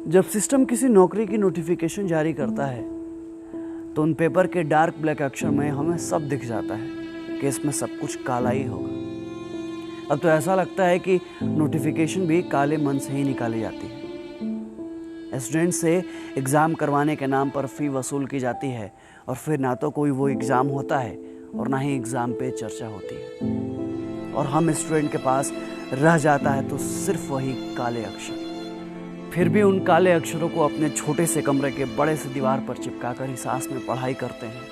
जब सिस्टम किसी नौकरी की नोटिफिकेशन जारी करता है तो उन पेपर के डार्क ब्लैक अक्षर में हमें सब दिख जाता है कि इसमें सब कुछ काला ही होगा। अब तो ऐसा लगता है कि नोटिफिकेशन भी काले मन से ही निकाली जाती है। स्टूडेंट से एग्ज़ाम करवाने के नाम पर फ़ी वसूल की जाती है और फिर ना तो कोई वो एग्ज़ाम होता है और ना ही एग्ज़ाम पे चर्चा होती है, और हम स्टूडेंट के पास रह जाता है तो सिर्फ वही काले अक्षर। फिर भी उन काले अक्षरों को अपने छोटे से कमरे के बड़े से दीवार पर चिपकाकर ही सास में पढ़ाई करते हैं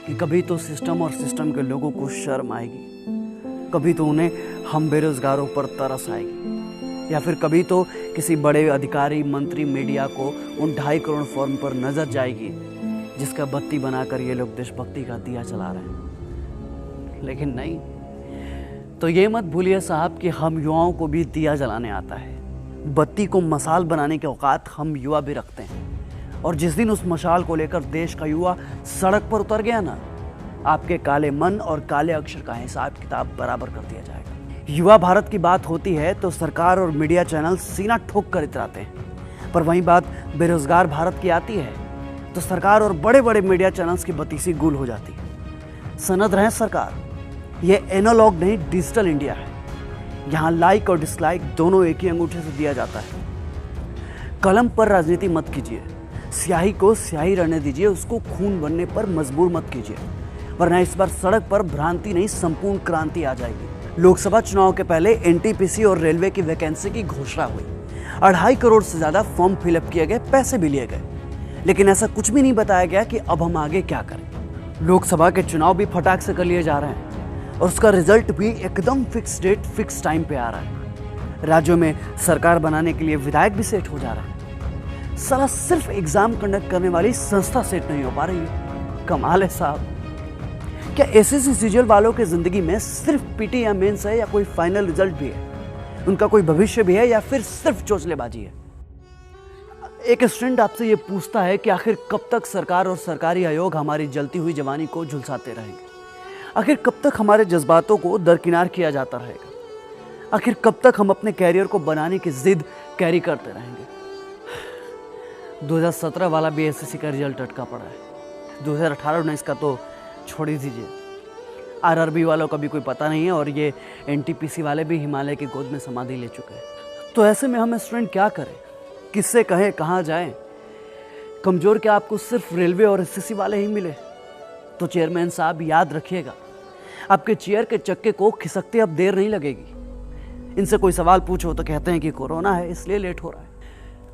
कि कभी तो सिस्टम और सिस्टम के लोगों को शर्म आएगी, कभी तो उन्हें हम बेरोजगारों पर तरस आएगी, या फिर कभी तो किसी बड़े अधिकारी मंत्री मीडिया को उन 2.5 करोड़ फॉर्म पर नजर जाएगी जिसका बत्ती बनाकर ये लोग देशभक्ति का दिया चला रहे हैं। लेकिन नहीं, तो ये मत भूलिए साहब कि हम युवाओं को भी दिया जलाने आता है। बत्ती को मसाल बनाने के औकात हम युवा भी रखते हैं, और जिस दिन उस मशाल को लेकर देश का युवा सड़क पर उतर गया ना, आपके काले मन और काले अक्षर का हिसाब किताब बराबर कर दिया जाएगा। युवा भारत की बात होती है तो सरकार और मीडिया चैनल सीना ठोक कर इतराते हैं, पर वहीं बात बेरोजगार भारत की आती है तो सरकार और बड़े बड़े मीडिया चैनल्स की बत्तीसी गुल हो जाती है। सनद रहे सरकार, ये एनालॉग नहीं डिजिटल इंडिया है। यहाँ लाइक और डिसलाइक दोनों एक ही अंगूठे से दिया जाता है। कलम पर राजनीति मत कीजिए, स्याही को स्याही रहने दीजिए, उसको खून बनने पर मजबूर मत कीजिए, वरना इस बार सड़क पर भ्रांति नहीं संपूर्ण क्रांति आ जाएगी। लोकसभा चुनाव के पहले एनटीपीसी और रेलवे की वैकेंसी की घोषणा हुई, 2.5 करोड़ से ज्यादा फॉर्म फिलअप किए गए, पैसे भी लिए गए, लेकिन ऐसा कुछ भी नहीं बताया गया कि अब हम आगे क्या करें। लोकसभा के चुनाव भी फटाक से कर लिए जा रहे हैं और उसका रिजल्ट भी एकदम फिक्स डेट फिक्स टाइम पे आ रहा है। राज्यों में सरकार बनाने के लिए विधायक भी सेट हो जा रहा है। साला सिर्फ एग्जाम कंडक्ट करने वाली संस्था सेट नहीं हो पा रही है। कमाल है साहब। क्या एसएससी सीजीएल वालों के जिंदगी में सिर्फ पीटी या मेंस है, या कोई फाइनल रिजल्ट भी है? उनका कोई भविष्य भी है, या फिर सिर्फ चोचलेबाजी है? एक स्टूडेंट आपसे ये पूछता है कि आखिर कब तक सरकार और सरकारी आयोग हमारी जलती हुई जवानी को झुलसाते रहेंगे? आखिर कब तक हमारे जज्बातों को दरकिनार किया जाता रहेगा? आखिर कब तक हम अपने कैरियर को बनाने की जिद कैरी करते रहेंगे? 2017 वाला भी एसएससी का रिजल्ट अटका पड़ा है। 2018-19 का तो छोड़ ही दीजिए। आरआरबी वालों का भी कोई पता नहीं है, और ये एनटीपीसी वाले भी हिमालय की गोद में समाधि ले चुके हैं। तो ऐसे में हम स्टूडेंट क्या करें? किससे कहें, कहाँ जाएं? कमजोर क्या आपको सिर्फ रेलवे और एसएससी वाले ही मिले? तो चेयरमैन साहब याद रखिएगा, आपके चेयर के चक्के को खिसकते अब देर नहीं लगेगी। इनसे कोई सवाल पूछो तो कहते हैं कि कोरोना है इसलिए लेट हो रहा है।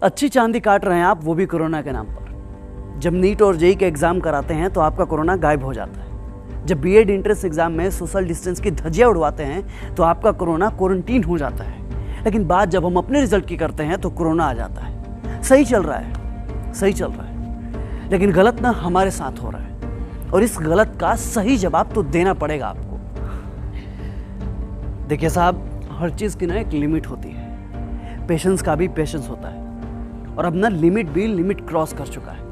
अच्छी चांदी काट रहे हैं आप, वो भी कोरोना के नाम पर। जब नीट और जेईई के एग्जाम कराते हैं तो आपका कोरोना गायब हो जाता है। जब बीएड एंट्रेंस एग्जाम में सोशल डिस्टेंस की धज्जियां उड़वाते हैं तो आपका कोरोना क्वारंटीन हो जाता है। लेकिन बात जब हम अपने रिजल्ट की करते हैं तो कोरोना आ जाता है। सही चल रहा है, सही चल रहा है, लेकिन गलत ना हमारे साथ हो रहा है, और इस गलत का सही जवाब तो देना पड़ेगा आपको। देखिए साहब, हर चीज की ना एक लिमिट होती है। पेशेंस का भी पेशेंस होता है, और अब ना लिमिट भी लिमिट क्रॉस कर चुका है।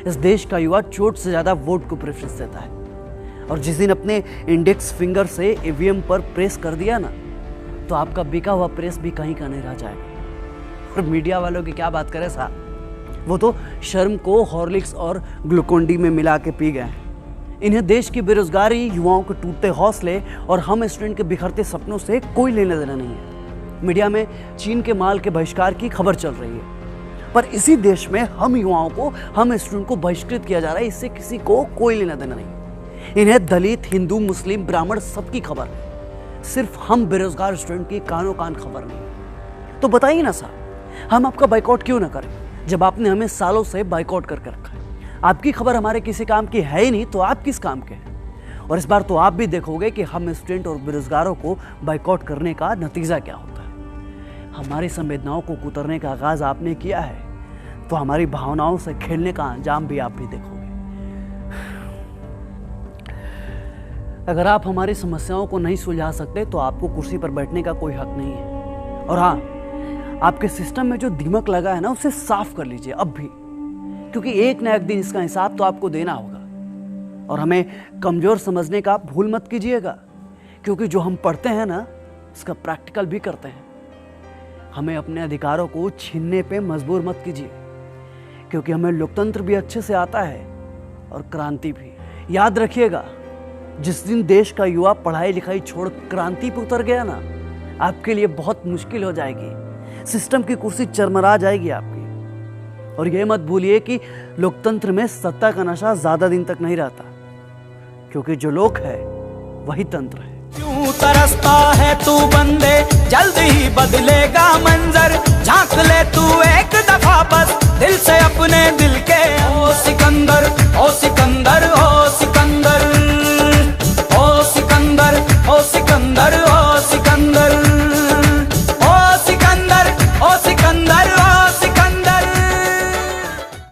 इस देश का युवा चोट से ज्यादा वोट को प्रेफरेंस देता है, और जिस दिन अपने इंडेक्स फिंगर से ईवीएम पर प्रेस कर दिया ना, तो आपका बिका हुआ प्रेस भी कहीं का नहीं रह जाएगा। और मीडिया वालों की क्या बात करें साहब, वो तो शर्म को हॉर्लिक्स और ग्लूकोन डी में मिला के पी गए हैं। इन्हें देश की बेरोजगारी, युवाओं के टूटते हौसले और हम स्टूडेंट के बिखरते सपनों से कोई लेना देना नहीं है। मीडिया में चीन के माल के बहिष्कार की खबर चल रही है, पर इसी देश में हम युवाओं को, हम स्टूडेंट को बहिष्कृत किया जा रहा है। इससे किसी को कोई लेना देना नहीं। इन्हें दलित, हिंदू, मुस्लिम, ब्राह्मण सबकी खबर है, सिर्फ हम बेरोजगार स्टूडेंट की कानों कान खबर नहीं। तो बताइए ना साहब, हम आपका बाइकआउट क्यों ना करें जब आपने हमें सालों से बाइकआउट करके रखा है? आपकी खबर हमारे किसी काम की है ही नहीं, तो आप किस काम के हैं? और इस बार तो आप भी देखोगे कि हम स्टूडेंट और बेरोजगारों को बाइकआउट करने का नतीजा क्या होता है। हमारी संवेदनाओं को कुतरने का आगाज आपने किया है, तो हमारी भावनाओं से खेलने का अंजाम भी आप भी देखोगे। अगर आप हमारी समस्याओं को नहीं सुलझा सकते तो आपको कुर्सी पर बैठने का कोई हक नहीं है। और हाँ, आपके सिस्टम में जो दीमक लगा है ना, उसे साफ कर लीजिए अब भी, क्योंकि एक न एक दिन इसका हिसाब तो आपको देना होगा। और हमें कमजोर समझने का भूल मत कीजिएगा, क्योंकि जो हम पढ़ते हैं ना, उसका प्रैक्टिकल भी करते हैं। हमें अपने अधिकारों को छीनने पे मजबूर मत कीजिए, क्योंकि हमें लोकतंत्र भी अच्छे से आता है और क्रांति भी। याद रखिएगा, जिस दिन देश का युवा पढ़ाई लिखाई छोड़ क्रांति पर उतर गया ना, आपके लिए बहुत मुश्किल हो जाएगी। सिस्टम की कुर्सी चरमरा जाएगी आपकी। और यह मत भूलिए कि लोकतंत्र में सत्ता का नशा ज्यादा दिन तक नहीं रहता, क्योंकि जो लोक है वही तंत्र है। क्यों तरसता है तू बंदे, जल्द ही बदलेगा मंजर। झांक ले तू एक दफा बस दिल से अपने दिल के। ओ सिकंदर, ओ सिकंदर,